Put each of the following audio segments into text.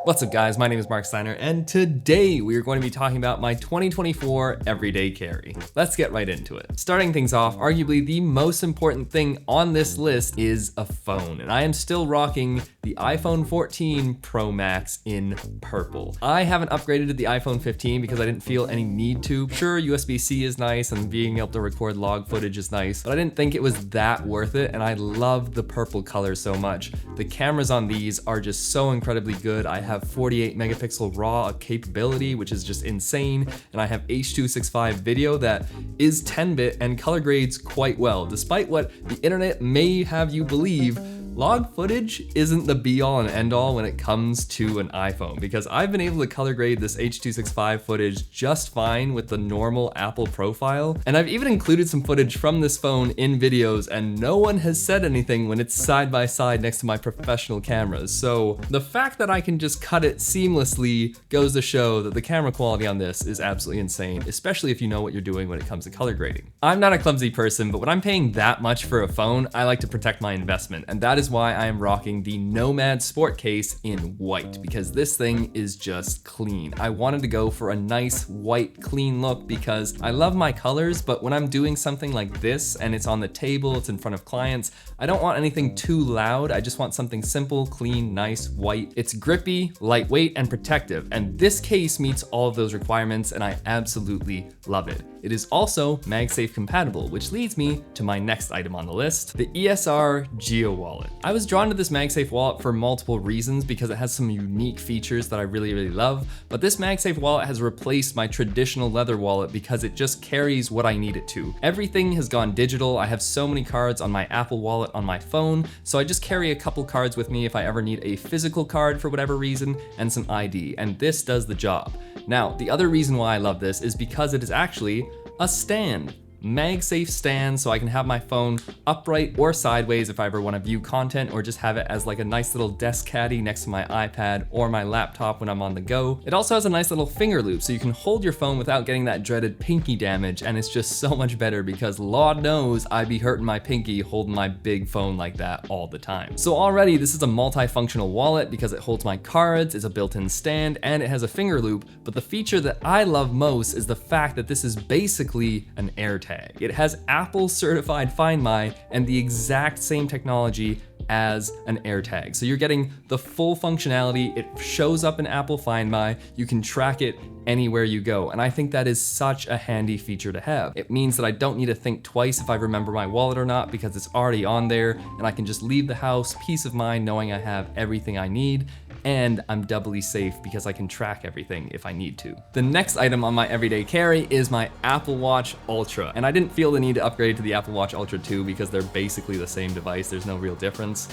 What's up guys, my name is Marc Steiner, and today we are going to be talking about my 2024 everyday carry. Let's get right into it. Starting things off, arguably the most important thing on this list is a phone, and I am still rocking the iPhone 14 Pro Max in purple. I haven't upgraded to the iPhone 15 because I didn't feel any need to. Sure, USB-C is nice and being able to record log footage is nice, but I didn't think it was that worth it, and I love the purple color so much. The cameras on these are just so incredibly good. I have 48 megapixel raw capability, which is just insane, and I have H.265 video that is 10-bit and color grades quite well. Despite what the internet may have you believe, log footage isn't the be-all and end-all when it comes to an iPhone, because I've been able to color grade this H.265 footage just fine with the normal Apple profile, and I've even included some footage from this phone in videos, and no one has said anything when it's side by side next to my professional cameras. So the fact that I can just cut it seamlessly goes to show that the camera quality on this is absolutely insane, especially if you know what you're doing when it comes to color grading. I'm not a clumsy person, but when I'm paying that much for a phone, I like to protect my investment, and that is why I am rocking the Nomad Sport case in white, because this thing is just clean. I wanted to go for a nice white clean look because I love my colors, but when I'm doing something like this and it's on the table, it's in front of clients, I don't want anything too loud. I just want something simple, clean, nice, white. It's grippy, lightweight, and protective, and this case meets all of those requirements, and I absolutely love it. It is also MagSafe compatible, which leads me to my next item on the list, the ESR Geo Wallet. I was drawn to this MagSafe wallet for multiple reasons because it has some unique features that I really love, but this MagSafe wallet has replaced my traditional leather wallet because it just carries what I need it to. Everything has gone digital. I have so many cards on my Apple Wallet on my phone, so I just carry a couple cards with me if I ever need a physical card for whatever reason and some ID, and this does the job. Now, the other reason why I love this is because it is actually a stand. MagSafe stand, so I can have my phone upright or sideways if I ever want to view content, or just have it as like a nice little desk caddy next to my iPad or my laptop when I'm on the go. It also has a nice little finger loop, so you can hold your phone without getting that dreaded pinky damage, and it's just so much better because Lord knows I'd be hurting my pinky holding my big phone like that all the time. So already this is a multifunctional wallet because it holds my cards, it's a built-in stand, and it has a finger loop, but the feature that I love most is the fact that this is basically an AirTag. It has Apple certified Find My and the exact same technology as an AirTag. So you're getting the full functionality. It shows up in Apple Find My. You can track it anywhere you go. And I think that is such a handy feature to have. It means that I don't need to think twice if I remember my wallet or not because it's already on there, and I can just leave the house, peace of mind, knowing I have everything I need. And I'm doubly safe because I can track everything if I need to. The next item on my everyday carry is my Apple Watch Ultra. And I didn't feel the need to upgrade to the Apple Watch Ultra 2 because they're basically the same device. There's no real difference.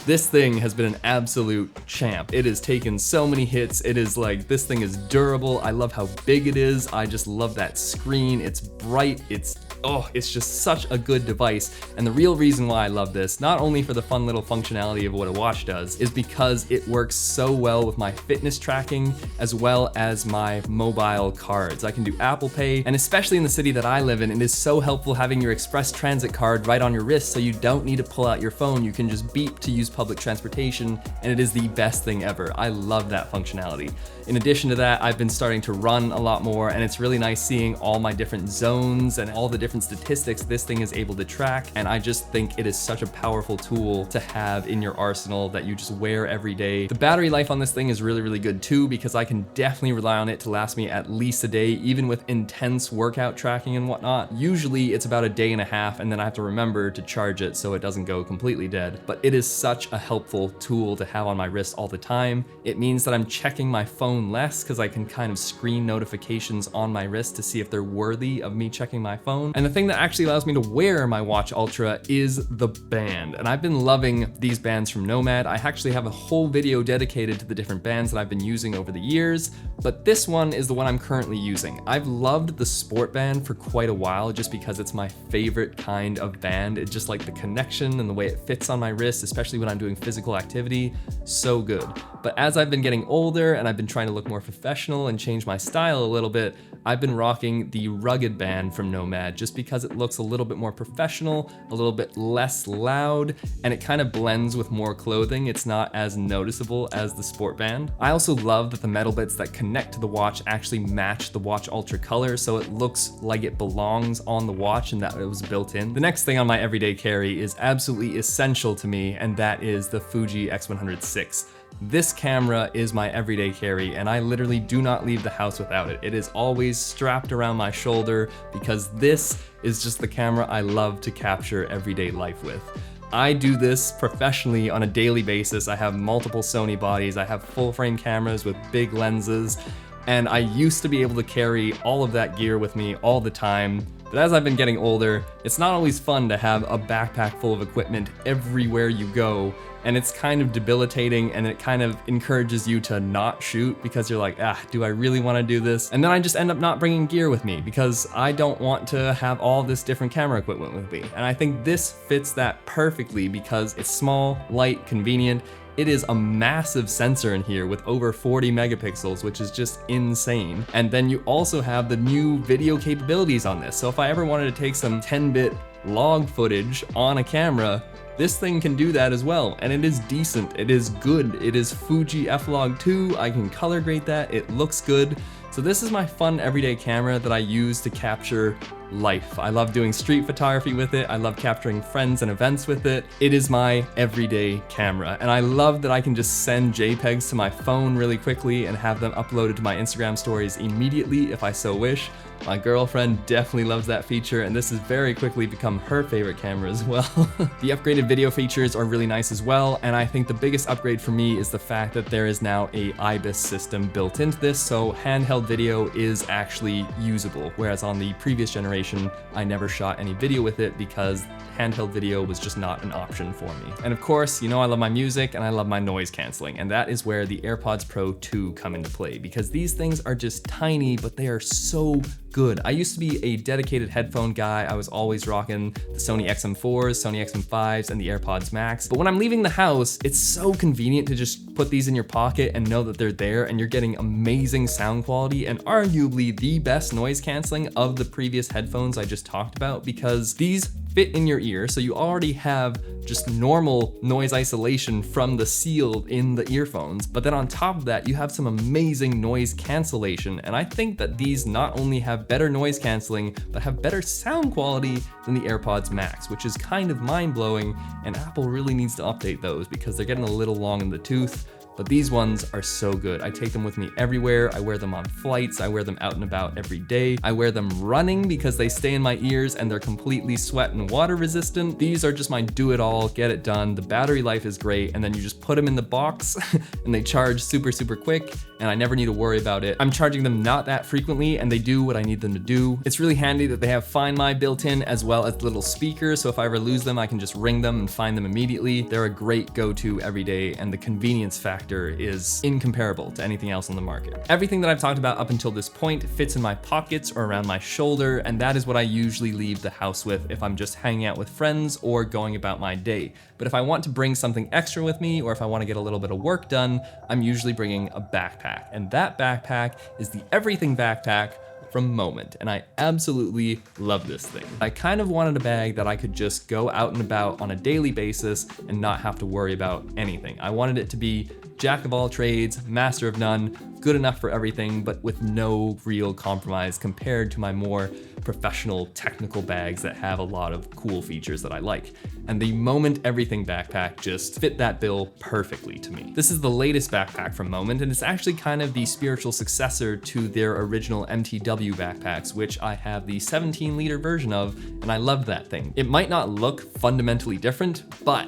This thing has been an absolute champ. It has taken so many hits. It is like, this thing is durable. I love how big it is. I just love that screen. It's bright. It's just such a good device. And the real reason why I love this, not only for the fun little functionality of what a watch does, is because it works so well with my fitness tracking as well as my mobile cards. I can do Apple Pay, and especially in the city that I live in, it is so helpful having your express transit card right on your wrist so you don't need to pull out your phone. You can just beep to use public transportation, and it is the best thing ever. I love that functionality. In addition to that, I've been starting to run a lot more, and it's really nice seeing all my different zones and all the different statistics this thing is able to track, and I just think it is such a powerful tool to have in your arsenal that you just wear every day. The battery life on this thing is really good too, because I can definitely rely on it to last me at least a day, even with intense workout tracking and whatnot. Usually it's about a day and a half, and then I have to remember to charge it so it doesn't go completely dead. But it is such a helpful tool to have on my wrist all the time. It means that I'm checking my phone less because I can kind of screen notifications on my wrist to see if they're worthy of me checking my phone. And the thing that actually allows me to wear my Watch Ultra is the band. And I've been loving these bands from Nomad. I actually have a whole video dedicated to the different bands that I've been using over the years, but this one is the one I'm currently using. I've loved the sport band for quite a while just because it's my favorite kind of band. It's just like the connection and the way it fits on my wrist, especially when I'm doing physical activity, so good. But as I've been getting older and I've been trying to look more professional and change my style a little bit, I've been rocking the rugged band from Nomad just just because it looks a little bit more professional, a little bit less loud, and it kind of blends with more clothing. It's not as noticeable as the sport band. I also love that the metal bits that connect to the watch actually match the watch Ultra color, so it looks like it belongs on the watch and that it was built in. The next thing on my everyday carry is absolutely essential to me, and that is the Fuji X100VI. This camera is my everyday carry, and I literally do not leave the house without it. It is always strapped around my shoulder because this is just the camera I love to capture everyday life with. I do this professionally on a daily basis. I have multiple Sony bodies, I have full frame cameras with big lenses, and I used to be able to carry all of that gear with me all the time. But as I've been getting older, it's not always fun to have a backpack full of equipment everywhere you go, and it's kind of debilitating, and it kind of encourages you to not shoot because you're like, do I really want to do this? And then I just end up not bringing gear with me because I don't want to have all this different camera equipment with me. And I think this fits that perfectly because it's small, light, convenient. It is a massive sensor in here with over 40 megapixels, which is just insane. And then you also have the new video capabilities on this. So if I ever wanted to take some 10-bit log footage on a camera, this thing can do that as well, and it is decent, it is good, it is Fuji F-Log 2, I can color grade that, it looks good. So this is my fun everyday camera that I use to capture life. I love doing street photography with it, I love capturing friends and events with it. It is my everyday camera, and I love that I can just send JPEGs to my phone really quickly and have them uploaded to my Instagram stories immediately if I so wish. My girlfriend definitely loves that feature, and this has very quickly become her favorite camera as well. The upgraded video features are really nice as well, and I think the biggest upgrade for me is the fact that there is now a IBIS system built into this, so handheld video is actually usable, whereas on the previous generation, I never shot any video with it because handheld video was just not an option for me. And of course, you know I love my music and I love my noise canceling, and that is where the AirPods Pro 2 come into play, because these things are just tiny, but they are so good. I used to be a dedicated headphone guy. I was always rocking the Sony XM4s, Sony XM5s, and the AirPods Max. But when I'm leaving the house, it's so convenient to just put these in your pocket and know that they're there, and you're getting amazing sound quality and arguably the best noise canceling of the previous headphones I just talked about, because these fit in your ear, so you already have just normal noise isolation from the seal in the earphones, but then on top of that, you have some amazing noise cancellation, and I think that these not only have better noise canceling, but have better sound quality than the AirPods Max, which is kind of mind-blowing, and Apple really needs to update those because they're getting a little long in the tooth. But these ones are so good. I take them with me everywhere. I wear them on flights. I wear them out and about every day. I wear them running because they stay in my ears and they're completely sweat and water resistant. These are just my do-it-all, get it done. The battery life is great, and then you just put them in the box and they charge super, super quick, and I never need to worry about it. I'm charging them not that frequently, and they do what I need them to do. It's really handy that they have Find My built in, as well as little speakers, so if I ever lose them, I can just ring them and find them immediately. They're a great go-to every day, and the convenience factor is incomparable to anything else on the market. Everything that I've talked about up until this point fits in my pockets or around my shoulder, and that is what I usually leave the house with if I'm just hanging out with friends or going about my day. But if I want to bring something extra with me, or if I want to get a little bit of work done, I'm usually bringing a backpack, and that backpack is the Everything Backpack from Moment, and I absolutely love this thing. I kind of wanted a bag that I could just go out and about on a daily basis and not have to worry about anything. I wanted it to be jack of all trades, master of none, good enough for everything, but with no real compromise compared to my more professional technical bags that have a lot of cool features that I like. And the Moment Everything Backpack just fit that bill perfectly to me. This is the latest backpack from Moment, and it's actually kind of the spiritual successor to their original MTW backpacks, which I have the 17-liter version of, and I love that thing. It might not look fundamentally different, but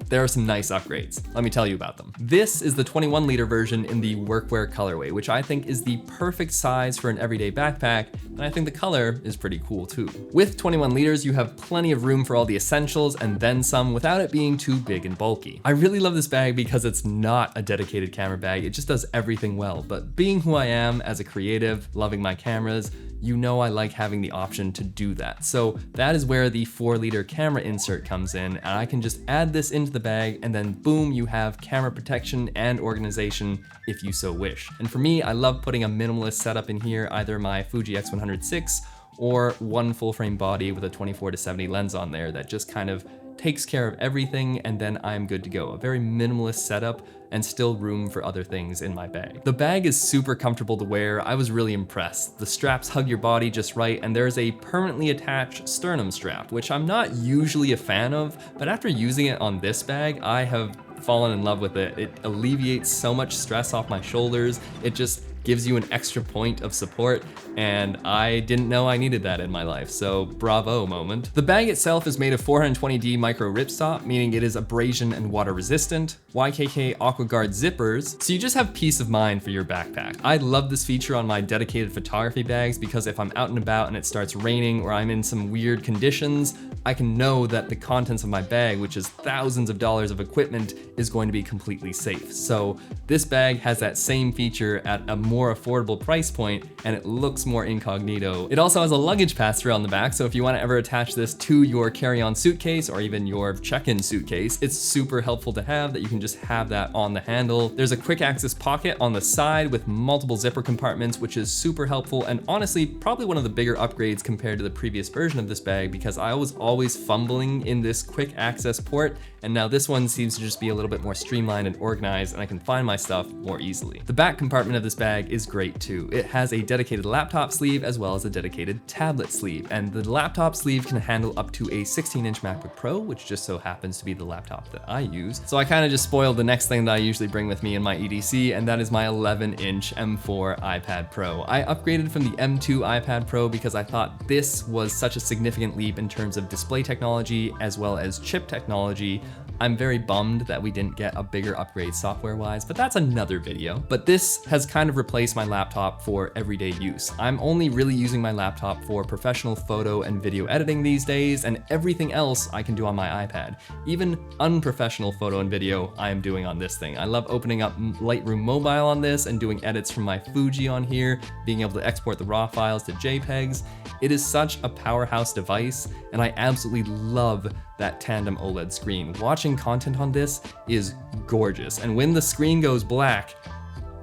there are some nice upgrades. Let me tell you about them. This is the 21-liter version in the workwear colorway, which I think is the perfect size for an everyday backpack, and I think the color is pretty cool too. With 21 liters, you have plenty of room for all the essentials and then some without it being too big and bulky. I really love this bag because it's not a dedicated camera bag, it just does everything well, but being who I am as a creative, loving my cameras, you know I like having the option to do that. So that is where the 4-liter camera insert comes in, and I can just add this into the bag, and then boom, you have camera protection and organization if you so wish. And for me, I love putting a minimalist setup in here, either my Fuji X100VI or one full frame body with a 24-70 lens on there that just kind of takes care of everything, and then I'm good to go. A very minimalist setup and still room for other things in my bag. The bag is super comfortable to wear. I was really impressed. The straps hug your body just right, and there's a permanently attached sternum strap, which I'm not usually a fan of, but after using it on this bag, I have fallen in love with it. It alleviates so much stress off my shoulders. It just gives you an extra point of support, and I didn't know I needed that in my life, so bravo moment. The bag itself is made of 420D micro ripstop, meaning it is abrasion and water resistant, YKK AquaGuard zippers, so you just have peace of mind for your backpack. I love this feature on my dedicated photography bags because if I'm out and about and it starts raining or I'm in some weird conditions, I can know that the contents of my bag, which is thousands of dollars of equipment, is going to be completely safe. So this bag has that same feature at a more affordable price point, and it looks more incognito. It also has a luggage pass-through on the back, so if you want to ever attach this to your carry-on suitcase or even your check-in suitcase, it's super helpful to have that you can just have that on the handle. There's a quick access pocket on the side with multiple zipper compartments, which is super helpful, and honestly, probably one of the bigger upgrades compared to the previous version of this bag, because I was always fumbling in this quick access port, and now this one seems to just be a little bit more streamlined and organized, and I can find my stuff more easily. The back compartment of this bag is great too. It has a dedicated laptop sleeve as well as a dedicated tablet sleeve, and the laptop sleeve can handle up to a 16-inch MacBook Pro, which just so happens to be the laptop that I use. So I kind of just spoiled the next thing that I usually bring with me in my EDC, and that is my 11-inch M4 iPad Pro. I upgraded from the M2 iPad Pro because I thought this was such a significant leap in terms of display technology as well as chip technology. I'm very bummed that we didn't get a bigger upgrade software-wise, but that's another video. But this has kind of replaced my laptop for everyday use. I'm only really using my laptop for professional photo and video editing these days, and everything else I can do on my iPad. Even unprofessional photo and video I am doing on this thing. I love opening up Lightroom Mobile on this and doing edits from my Fuji on here, being able to export the raw files to JPEGs. It is such a powerhouse device, and I absolutely love that tandem OLED screen. Watching content on this is gorgeous, and when the screen goes black,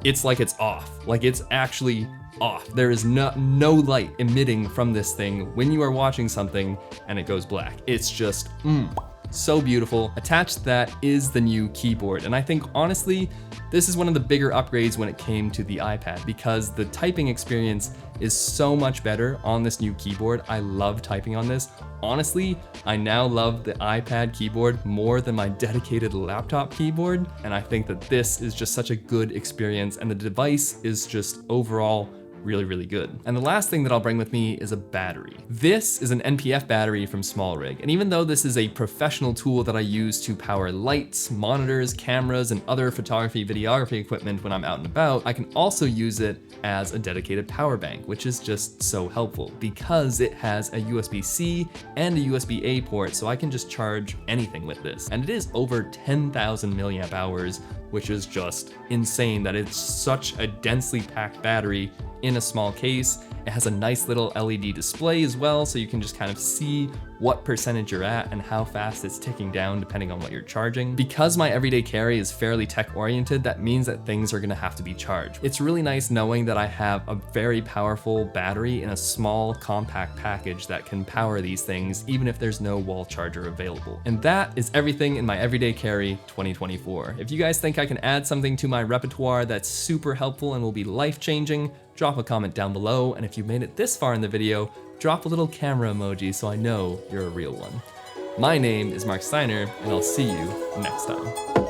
it's like it's off. Like it's actually off. There is no light emitting from this thing when you are watching something and it goes black. It's just so beautiful. Attached to that is the new keyboard, and I think honestly this is one of the bigger upgrades when it came to the iPad, because the typing experience is so much better on this new keyboard. I love typing on this. Honestly, I now love the iPad keyboard more than my dedicated laptop keyboard, and I think that this is just such a good experience, and the device is just overall really good. And the last thing that I'll bring with me is a battery. This is an NPF battery from SmallRig, and even though this is a professional tool that I use to power lights, monitors, cameras, and other photography, videography equipment when I'm out and about, I can also use it as a dedicated power bank, which is just so helpful because it has a USB-C and a USB-A port, so I can just charge anything with this. And it is over 10,000 milliamp hours, which is just insane that it's such a densely packed battery in a small case. It has a nice little LED display as well, so you can just kind of see what percentage you're at and how fast it's ticking down depending on what you're charging. Because my everyday carry is fairly tech oriented, that means that things are gonna have to be charged. It's really nice knowing that I have a very powerful battery in a small compact package that can power these things even if there's no wall charger available. And that is everything in my everyday carry 2024. If you guys think I can add something to my repertoire that's super helpful and will be life-changing, drop a comment down below, and if you made it this far in the video, drop a little camera emoji so I know you're a real one. My name is Marc Steiner, and I'll see you next time.